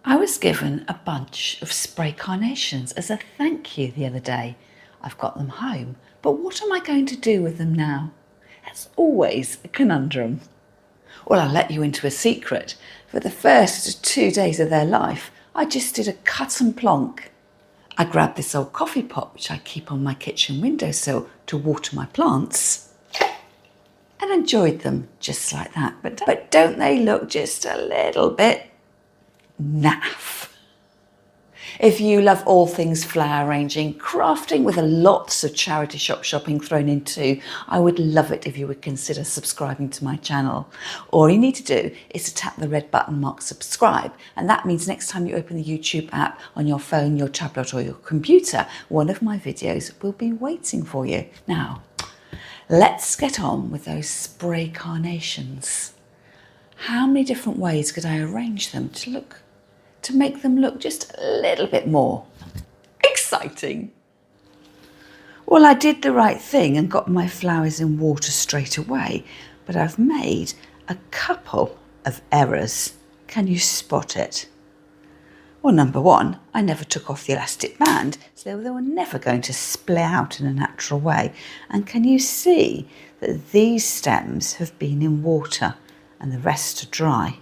I was given a bunch of spray carnations as a thank you the other day. I've got them home, but what am I going to do with them now? That's always a conundrum. Well, I'll let you into a secret. For the first 2 days of their life, I just did a cut and plonk. I grabbed this old coffee pot, which I keep on my kitchen windowsill to water my plants, and enjoyed them just like that. But don't they look just a little bit naff? If you love all things flower arranging, crafting with lots of charity shop shopping thrown in too, I would love it if you would consider subscribing to my channel. All you need to do is to tap the red button marked subscribe, and that means next time you open the YouTube app on your phone, your tablet or your computer, one of my videos will be waiting for you. Now, let's get on with those spray carnations. How many different ways could I arrange them to make them look just a little bit more exciting? Well, I did the right thing and got my flowers in water straight away, but I've made a couple of errors. Can you spot it? Well, number one, I never took off the elastic band, so they were never going to splay out in a natural way. And can you see that these stems have been in water and the rest are dry?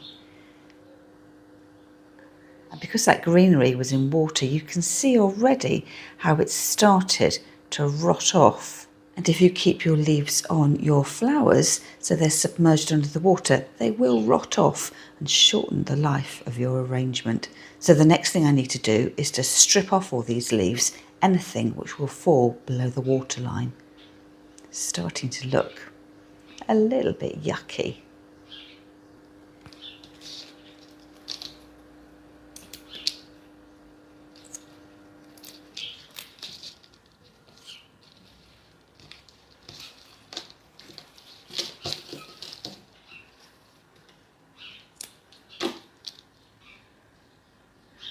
And because that greenery was in water, you can see already how it's started to rot off. And if you keep your leaves on your flowers so they're submerged under the water, they will rot off and shorten the life of your arrangement. So the next thing I need to do is to strip off all these leaves, anything which will fall below the waterline. It's starting to look a little bit yucky.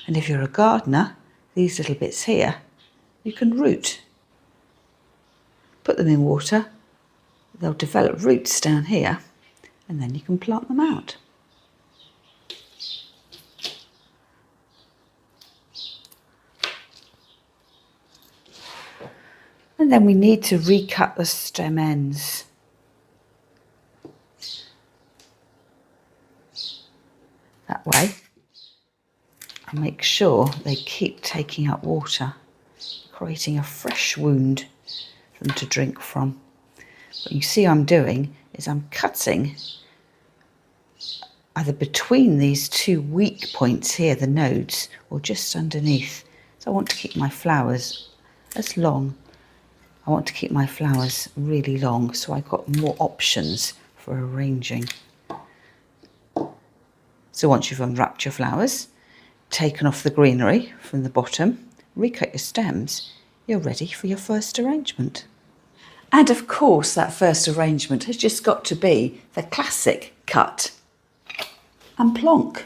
And if you're a gardener, these little bits here, you can root. Put them in water, they'll develop roots down here, and then you can plant them out. And then we need to recut the stem ends. That way. And make sure they keep taking up water, creating a fresh wound for them to drink from. What you see I'm doing is I'm cutting either between these two weak points here, the nodes, or just underneath. So I want to keep my flowers as long. I want to keep my flowers really long, so I've got more options for arranging. So once you've unwrapped your flowers, taken off the greenery from the bottom, recut your stems, you're ready for your first arrangement. And of course that first arrangement has just got to be the classic cut and plonk.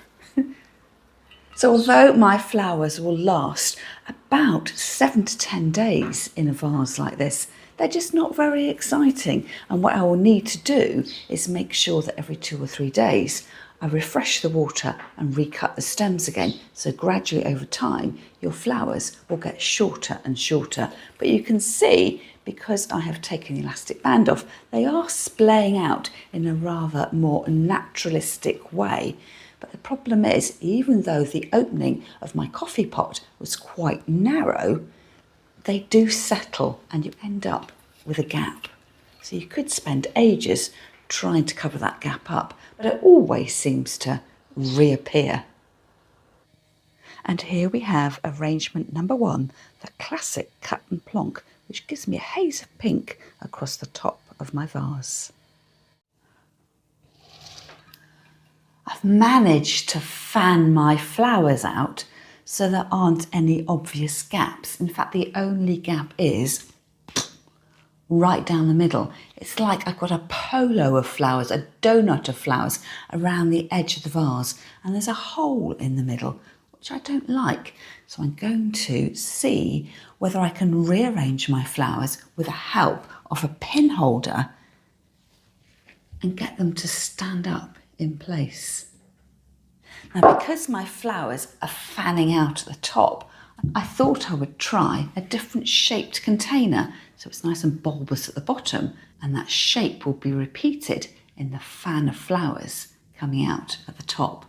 So although my flowers will last about 7 to 10 days in a vase like this, they're just not very exciting. And what I will need to do is make sure that every 2 or 3 days I refresh the water and recut the stems again, so gradually over time your flowers will get shorter and shorter. But you can see, because I have taken the elastic band off, they are splaying out in a rather more naturalistic way. But the problem is, even though the opening of my coffee pot was quite narrow, they do settle and you end up with a gap. So you could spend ages trying to cover that gap up, but it always seems to reappear. And here we have arrangement number 1, the classic cut and plonk, which gives me a haze of pink across the top of my vase. I've managed to fan my flowers out so there aren't any obvious gaps. In fact, the only gap is right down the middle. It's like I've got a polo of flowers, a donut of flowers around the edge of the vase, and there's a hole in the middle, which I don't like. So I'm going to see whether I can rearrange my flowers with the help of a pin holder and get them to stand up in place. Now, because my flowers are fanning out at the top, I thought I would try a different shaped container so it's nice and bulbous at the bottom, and that shape will be repeated in the fan of flowers coming out at the top.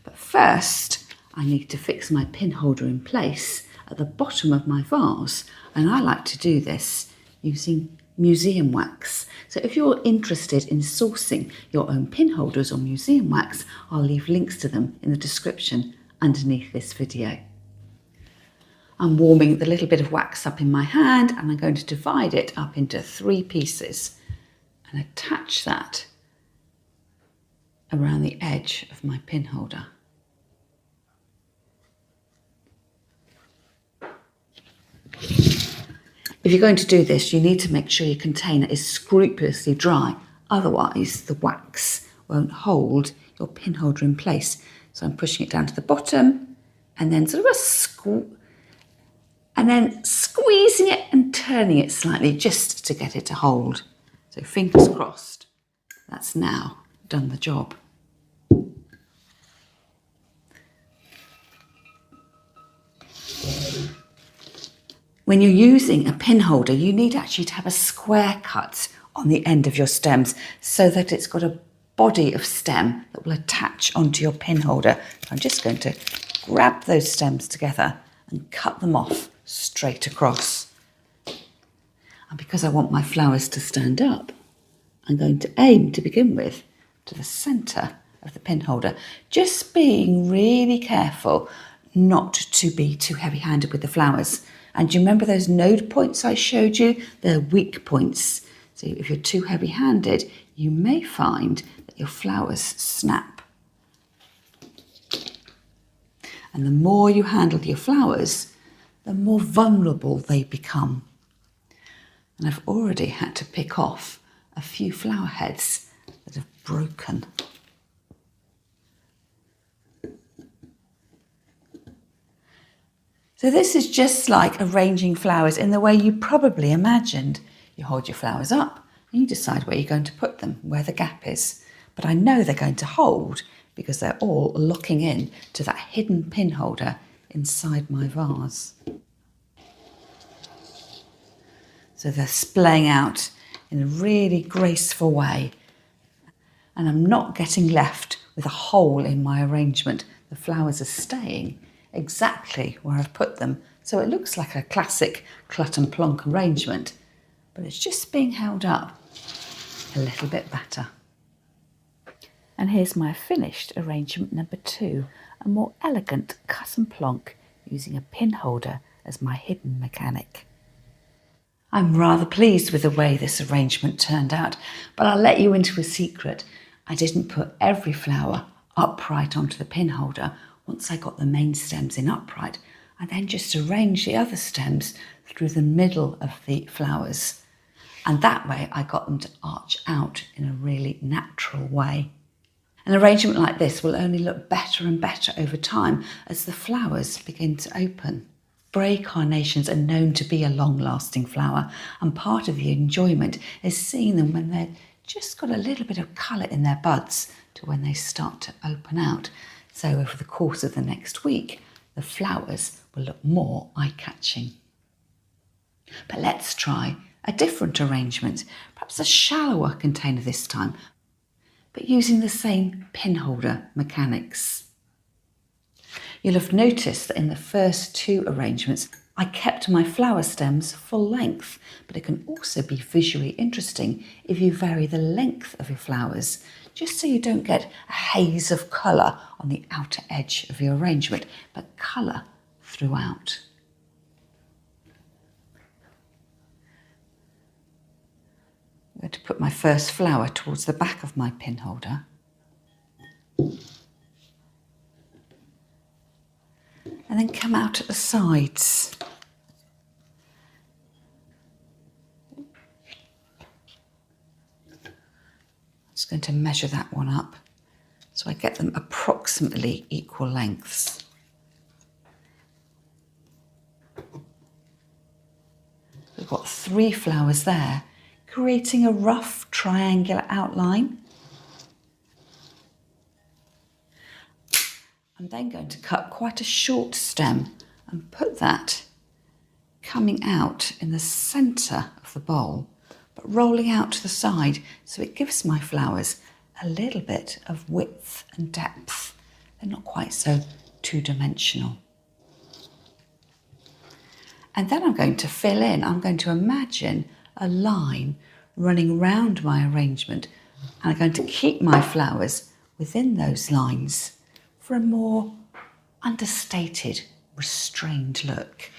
But first, I need to fix my pin holder in place at the bottom of my vase, and I like to do this using museum wax. So if you're interested in sourcing your own pin holders or museum wax, I'll leave links to them in the description underneath this video. I'm warming the little bit of wax up in my hand, and I'm going to divide it up into 3 pieces and attach that around the edge of my pin holder. If you're going to do this, you need to make sure your container is scrupulously dry, otherwise the wax won't hold your pin holder in place. So I'm pushing it down to the bottom and then sort of and then squeezing it and turning it slightly just to get it to hold. So fingers crossed, that's now done the job. When you're using a pin holder, you need actually to have a square cut on the end of your stems so that it's got a body of stem that will attach onto your pin holder. So I'm just going to grab those stems together and cut them off straight across. And because I want my flowers to stand up, I'm going to aim to begin with to the centre of the pin holder, just being really careful not to be too heavy-handed with the flowers. And do you remember those node points I showed you? They're weak points. So if you're too heavy-handed, you may find that your flowers snap. And the more you handle your flowers, the more vulnerable they become. And I've already had to pick off a few flower heads that have broken. So this is just like arranging flowers in the way you probably imagined. You hold your flowers up and you decide where you're going to put them, where the gap is. But I know they're going to hold because they're all locking in to that hidden pin holder inside my vase. So they're splaying out in a really graceful way. And I'm not getting left with a hole in my arrangement. The flowers are staying exactly where I've put them. So it looks like a classic clut and plonk arrangement, but it's just being held up a little bit better. And here's my finished arrangement number 2, a more elegant cut and plonk using a pin holder as my hidden mechanic. I'm rather pleased with the way this arrangement turned out, but I'll let you into a secret. I didn't put every flower upright onto the pin holder. Once I got the main stems in upright, I then just arranged the other stems through the middle of the flowers. And that way I got them to arch out in a really natural way. An arrangement like this will only look better and better over time as the flowers begin to open. Spray carnations are known to be a long-lasting flower, and part of the enjoyment is seeing them when they've just got a little bit of colour in their buds to when they start to open out. So over the course of the next week, the flowers will look more eye-catching. But let's try a different arrangement, perhaps a shallower container this time, but using the same pin holder mechanics. You'll have noticed that in the first 2 arrangements, I kept my flower stems full length, but it can also be visually interesting if you vary the length of your flowers, just so you don't get a haze of colour on the outer edge of your arrangement, but colour throughout. I'm going to put my first flower towards the back of my pin holder. And then come out at the sides. I'm just going to measure that one up so I get them approximately equal lengths. We've got 3 flowers there, creating a rough triangular outline. I'm then going to cut quite a short stem and put that coming out in the centre of the bowl, but rolling out to the side, so it gives my flowers a little bit of width and depth. They're not quite so two-dimensional. And then I'm going to fill in, I'm going to imagine a line running round my arrangement, and I'm going to keep my flowers within those lines for a more understated, restrained look.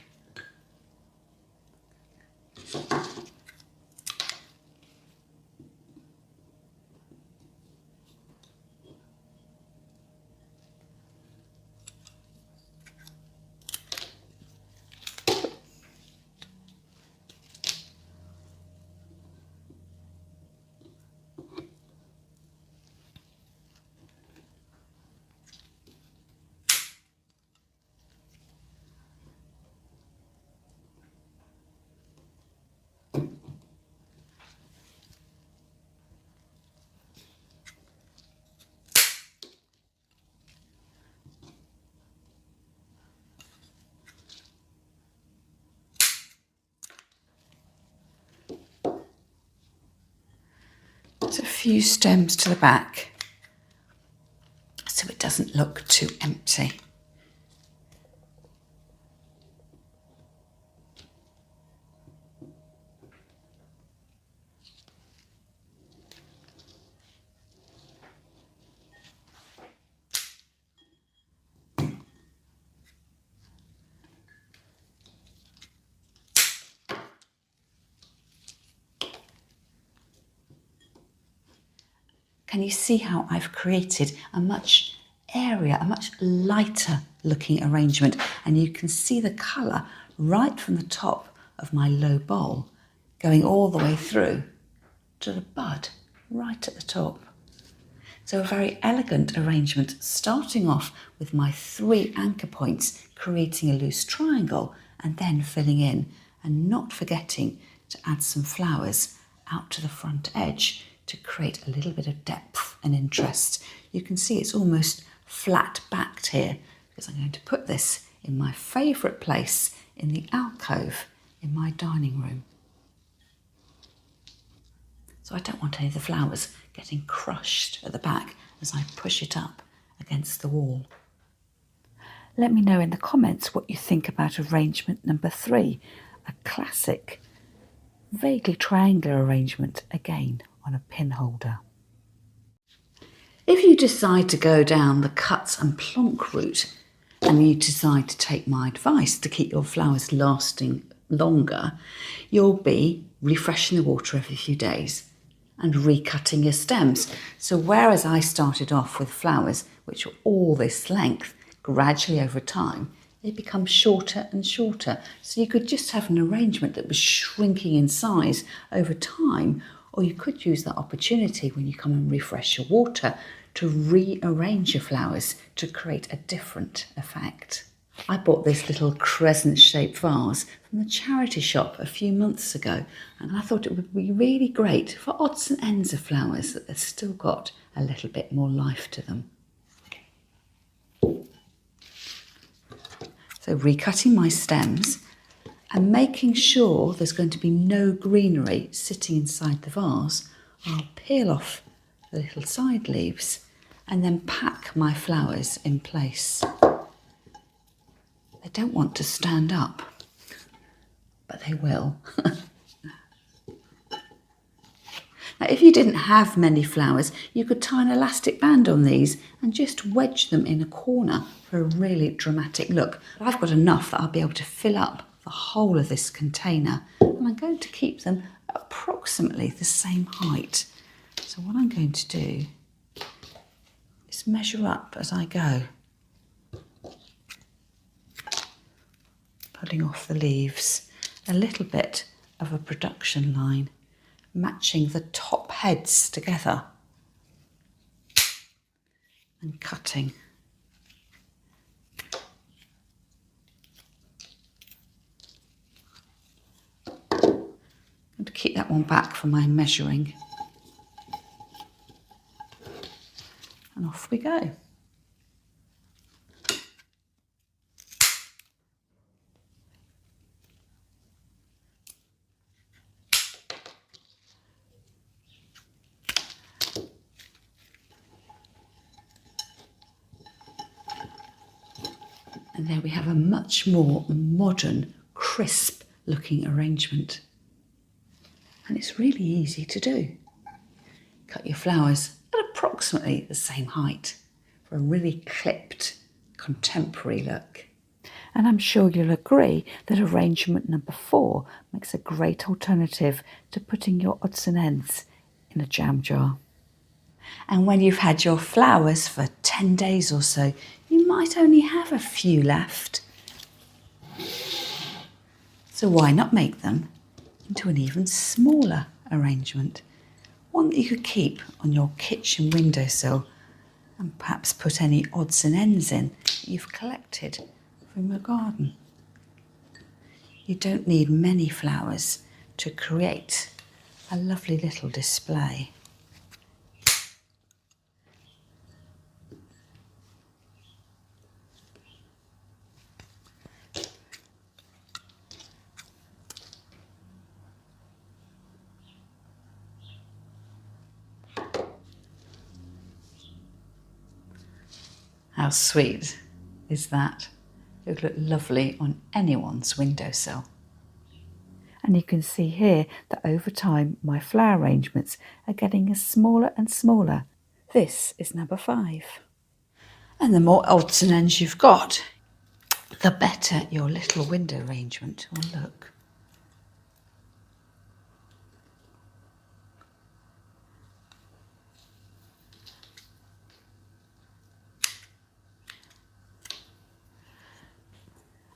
A few stems to the back so it doesn't look too empty. Can you see how I've created a much lighter looking arrangement, and you can see the colour right from the top of my low bowl going all the way through to the bud right at the top. So a very elegant arrangement, starting off with my 3 anchor points, creating a loose triangle and then filling in, and not forgetting to add some flowers out to the front edge to create a little bit of depth and interest. You can see it's almost flat backed here because I'm going to put this in my favourite place in the alcove in my dining room. So I don't want any of the flowers getting crushed at the back as I push it up against the wall. Let me know in the comments what you think about arrangement number 3, a classic, vaguely triangular arrangement, again on a pin holder. If you decide to go down the cut and plonk route, and you decide to take my advice to keep your flowers lasting longer, you'll be refreshing the water every few days and recutting your stems. So whereas I started off with flowers which were all this length, gradually over time they become shorter and shorter. So you could just have an arrangement that was shrinking in size over time, or you could use that opportunity when you come and refresh your water to rearrange your flowers to create a different effect. I bought this little crescent shaped vase from the charity shop a few months ago, and I thought it would be really great for odds and ends of flowers that they've still got a little bit more life to them. So recutting my stems and making sure there's going to be no greenery sitting inside the vase, I'll peel off the little side leaves and then pack my flowers in place. They don't want to stand up, but they will. Now, if you didn't have many flowers, you could tie an elastic band on these and just wedge them in a corner for a really dramatic look. But I've got enough that I'll be able to fill up the whole of this container, and I'm going to keep them approximately the same height. So what I'm going to do is measure up as I go, pulling off the leaves, a little bit of a production line, matching the top heads together and cutting. I'm going to keep that one back for my measuring. And off we go. And there we have a much more modern, crisp looking arrangement. And it's really easy to do. Cut your flowers at approximately the same height for a really clipped, contemporary look. And I'm sure you'll agree that arrangement number 4 makes a great alternative to putting your odds and ends in a jam jar. And when you've had your flowers for 10 days or so, you might only have a few left. So why not make them into an even smaller arrangement? One that you could keep on your kitchen windowsill and perhaps put any odds and ends in that you've collected from your garden. You don't need many flowers to create a lovely little display. How sweet is that? It would look lovely on anyone's windowsill. And you can see here that over time my flower arrangements are getting smaller and smaller. This is number 5. And the more odds and ends you've got, the better your little window arrangement will look.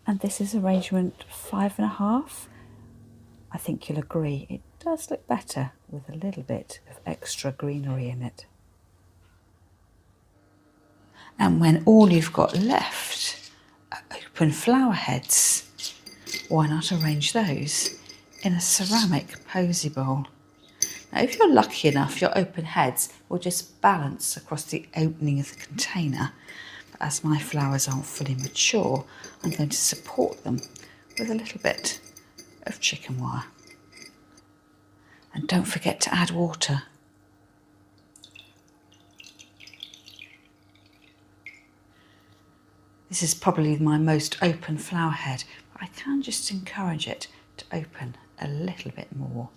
And this is arrangement 5.5. I think you'll agree it does look better with a little bit of extra greenery in it. And when all you've got left are open flower heads, why not arrange those in a ceramic posy bowl? Now, if you're lucky enough, your open heads will just balance across the opening of the container. But as my flowers aren't fully mature, I'm going to support them with a little bit of chicken wire. And don't forget to add water. This is probably my most open flower head, but I can just encourage it to open a little bit more.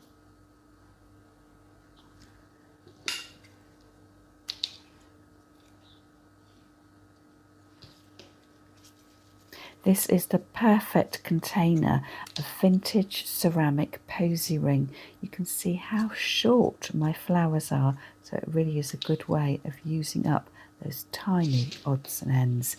This is the perfect container of vintage ceramic posy ring. You can see how short my flowers are, so it really is a good way of using up those tiny odds and ends.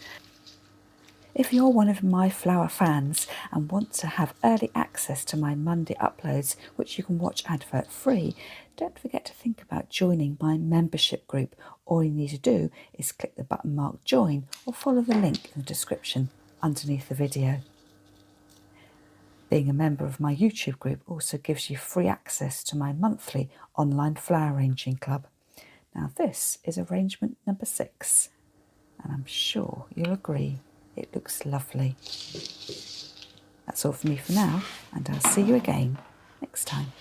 If you're one of my flower fans and want to have early access to my Monday uploads, which you can watch advert free, don't forget to think about joining my membership group. All you need to do is click the button marked join or follow the link in the description underneath the video. Being a member of my YouTube group also gives you free access to my monthly online flower arranging club. Now this is arrangement number 6, and I'm sure you'll agree it looks lovely. That's all from me for now, and I'll see you again next time.